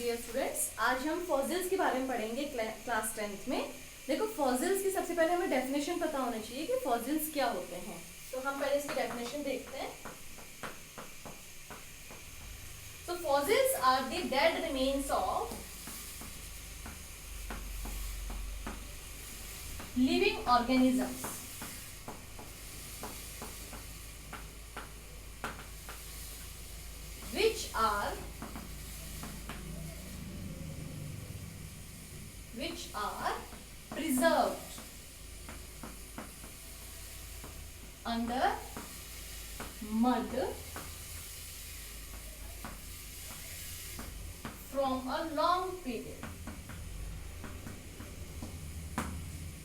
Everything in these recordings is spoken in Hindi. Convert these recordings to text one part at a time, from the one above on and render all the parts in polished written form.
डियर स्टूडेंट्स, आज हम फॉसिल्स के बारे में पढ़ेंगे क्लास 10th में। देखो, फॉसिल्स की सबसे पहले हमें डेफिनेशन पता होना चाहिए कि फॉसिल्स क्या होते हैं। तो हम पहले इसकी डेफिनेशन देखते हैं। So fossils are the dead remains of living organisms which are preserved under mud from a long period।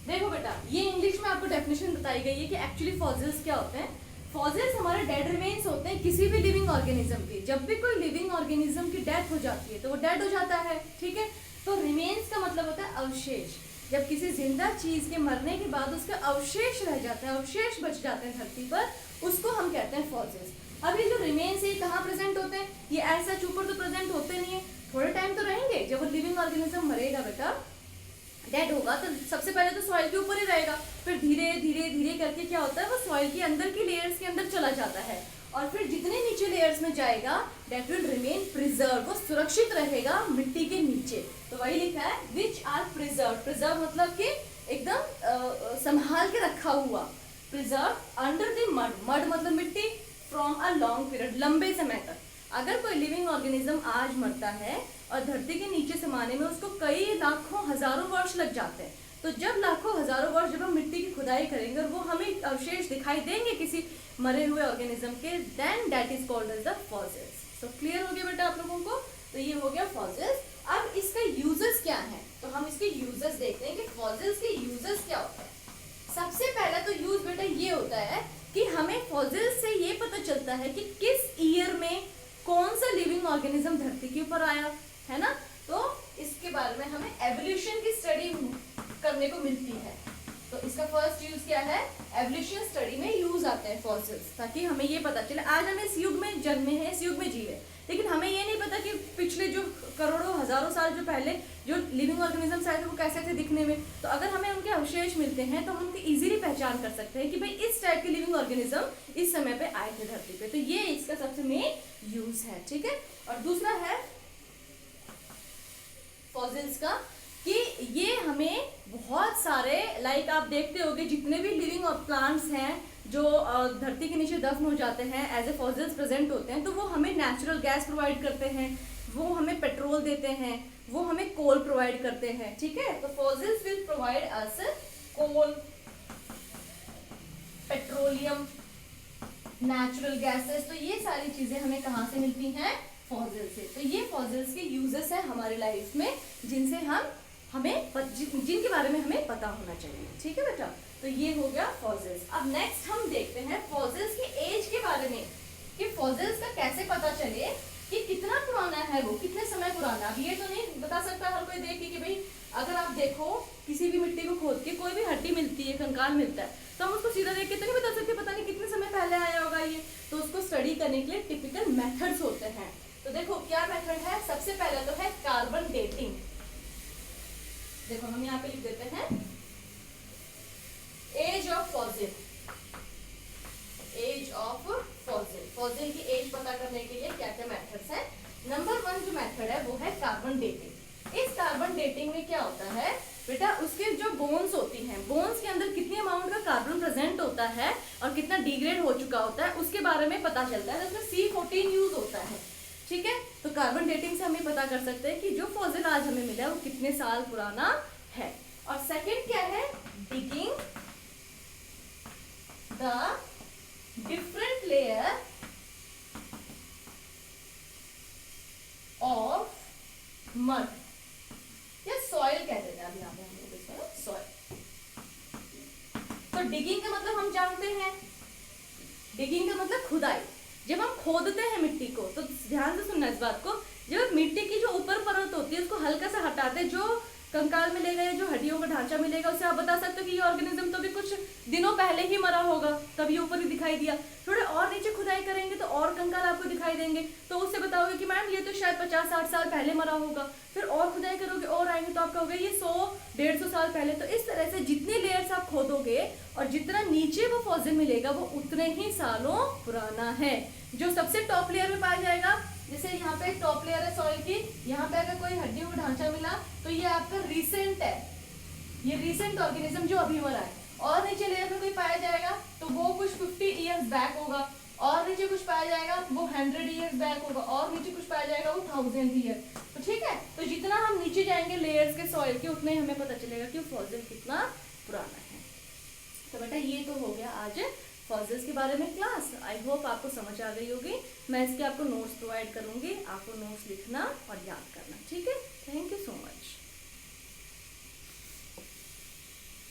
देखो बेटा, ये इंग्लिश में आपको डेफिनेशन बताई गई है कि एक्चुअली फॉसिल्स क्या होते हैं। फॉसिल्स हमारे डेड रिमेन्स होते हैं किसी भी लिविंग ऑर्गेनिज्म के। जब भी कोई लिविंग ऑर्गेनिज्म की डेथ हो जाती है तो वो डेड हो जाता है, ठीक है। तो रिमेन्स का मतलब होता है अवशेष। जब किसी जिंदा चीज के मरने के बाद उसके अवशेष रह जाते हैं, अवशेष बच जाते हैं धरती पर, उसको हम कहते हैं फॉसिल्स। अब ये जो रिमेन्स है कहाँ प्रेजेंट होते हैं? ये ऐसा ऊपर तो प्रेजेंट होते नहीं है, थोड़े टाइम तो रहेंगे। जब वो लिविंग ऑर्गेनिज्म मरेगा बेटा, डेड होगा, तो सबसे पहले तो सॉइल के ऊपर ही रहेगा। फिर धीरे धीरे धीरे करके क्या होता है, वो सॉइल के अंदर की लेयर्स के अंदर चला जाता है, और फिर जितने नीचे लेयर्स में जाएगा दैट विल रिमेन प्रिजर्व, वो सुरक्षित रहेगा मिट्टी के नीचे। तो वही लिखा है विच आर प्रिजर्व। प्रिजर्व मतलब कि एकदम संभाल के रखा हुआ। Preserve under the mud, mud मतलब मिट्टी, फ्रॉम अ लॉन्ग पीरियड, लंबे समय तक। अगर कोई लिविंग ऑर्गेनिज्म आज मरता है और धरती के नीचे समाने में उसको कई लाखों हजारों वर्ष लग जाते हैं, तो जब लाखों हजारों वर्ष जब हम मिट्टी की खुदाई करेंगे और वो हमें अवशेष दिखाई देंगे किसी मरे हुए ऑर्गेनिज्म के, then that is called as the fossils. So clear हो गया बेटा आप लोगों को? तो ये हो गया फॉसिल्स। अब इसका यूजेस क्या है, तो हम इसके यूजेस देखते हैं कि फॉसिल्स के यूजेस क्या होते हैं। सबसे पहला तो यूज बेटा ये होता है कि हमें फॉसिल्स से ये पता चलता है कि किस ईयर में कौन सा लिविंग ऑर्गेनिज्म धरती के ऊपर आया है ना। तो इसके बारे में हमें एवोल्यूशन की स्टडी करने को मिलती है। तो इसका फर्स्ट यूज क्या है? एवोल्यूशन स्टडी में यूज आते हैं फॉसिल्स, ताकि हमें ये पता चले आज हम इस युग में जन्मे हैं, इस युग में जीवे, लेकिन हमें ये नहीं पता कि पिछले जो करोड़ों हजारों साल जो पहले जो लिविंग ऑर्गेनिजम्स आए थे वो कैसे थे दिखने में। तो अगर हमें उनके अवशेष मिलते हैं तो हम उनकी इजीली पहचान कर सकते हैं कि भाई इस टाइप के लिविंग ऑर्गेनिज्म इस समय पे आए थे धरती पे। तो ये इसका सबसे मेन यूज है, ठीक है। और दूसरा है फॉसिल्स का कि ये हमें बहुत सारे लाइक आप देखते होंगे जितने भी लिविंग प्लांट्स हैं जो धरती के नीचे दफन हो जाते हैं एज ए फॉसिल्स प्रेजेंट होते हैं, तो वो हमें नेचुरल गैस प्रोवाइड करते हैं, वो हमें पेट्रोल देते हैं, वो हमें कोल प्रोवाइड करते हैं, ठीक है। तो fossils will provide us coal, petroleum, natural gases. तो ये सारी चीजें हमें कहाँ से मिलती हैं? फॉसिल्स से। तो ये फॉसिल्स के यूजेस है हमारे लाइफ में जिनसे जिनके बारे में हमें पता होना चाहिए, ठीक है बेटा। तो ये हो गया फॉसिल्स। अब नेक्स्ट हम देखते हैं फॉसिल्स के एज के बारे में, कि फॉसिल्स का कैसे पता चले कि कितना पुराना है वो, कितने समय पुराना। अब ये तो नहीं बता सकता हर कोई देख के कि भाई अगर आप देखो किसी भी मिट्टी को खोद के कोई भी हड्डी मिलती है, कंकाल मिलता है, तो हम उसको सीधा देख के तो नहीं बता सकते पता नहीं कितने समय पहले आया होगा ये। तो उसको स्टडी करने के लिए टिपिकल मेथड्स होते हैं। तो देखो क्या मेथड है। सबसे पहला तो है कार्बन डेटिंग। देखो हम यहाँ पे लिख देते हैं age of fossil. Age of fossil, fossil की एज पता करने के लिए क्या क्या मेथड्स हैं। नंबर 1 जो मेथड है वो है कार्बन डेटिंग। इस कार्बन डेटिंग में क्या होता है बेटा, उसके जो बोन्स होती हैं, बोन्स के अंदर कितने अमाउंट का कार्बन प्रेजेंट होता है और कितना डिग्रेड हो चुका होता है उसके बारे में पता चलता है। उसमें C14 यूज होता है, ठीक है। तो कार्बन डेटिंग से हमें पता कर सकते हैं कि जो फॉसिल आज हमें मिला है वो कितने साल पुराना है। और सेकंड क्या है? Digging the different layer of mud या सॉइल कह देते हैं। अभी यहाँ पे हम लोग इसको सॉइल। तो डिगिंग का मतलब हम जानते हैं, डिगिंग का मतलब खुदाई। जब हम खोदते हैं मिट्टी को, तो ध्यान से सुनना इस बात को, जब मिट्टी की जो ऊपर परत होती है उसको हल्का सा हटाते हैं, जो कंकाल मिलेगा या जो हड्डियों का ढांचा मिलेगा उससे आप बता सकते हो कि ये ऑर्गेनिज्म तो भी कुछ दिनों पहले ही मरा होगा, तभी ऊपर ही दिखाई दिया। थोड़े और नीचे खुदाई करेंगे तो और कंकाल आपको दिखाई देंगे तो उससे बताओगे कि मैम ये तो शायद 50-60 साल पहले मरा होगा, फिर और खुदाई करोगे और आएंगे तो आप कहोगे ये 100-150 साल पहले। तो इस तरह से जितने लेयर्स आप खोदोगे और जितना नीचे वो फॉसिल मिलेगा वो उतने ही सालों पुराना है। जो सबसे टॉप लेयर में पाया जाएगा, जैसे यहाँ पे टॉप लेयर है सॉइल की, यहाँ पे अगर कोई हड्डियों का ढांचा मिला तो ये आपका रिसेंट है, ये रिसेंट ऑर्गेनिज्म जो अभी मरा है। और नीचे लेयर में कोई पाया जाएगा तो वो कुछ 50 ईयर्स बैक होगा, और नीचे कुछ पाया जाएगा वो 100 ईयर्स बैक होगा, और नीचे कुछ पाया जाएगा वो 1000 ईयर। तो ठीक है, तो जितना हम नीचे जाएंगे लेयर्स के सॉइल के उतना ही हमें पता चलेगा कि फॉसिल कितना पुराना है। तो बेटा ये तो हो गया आज फॉसिल्स के बारे में क्लास। आई होप आपको समझ आ गई होगी। मैं इसके आपको नोट्स प्रोवाइड करूंगी, आपको नोट्स लिखना और याद करना, ठीक है। Thank you so much.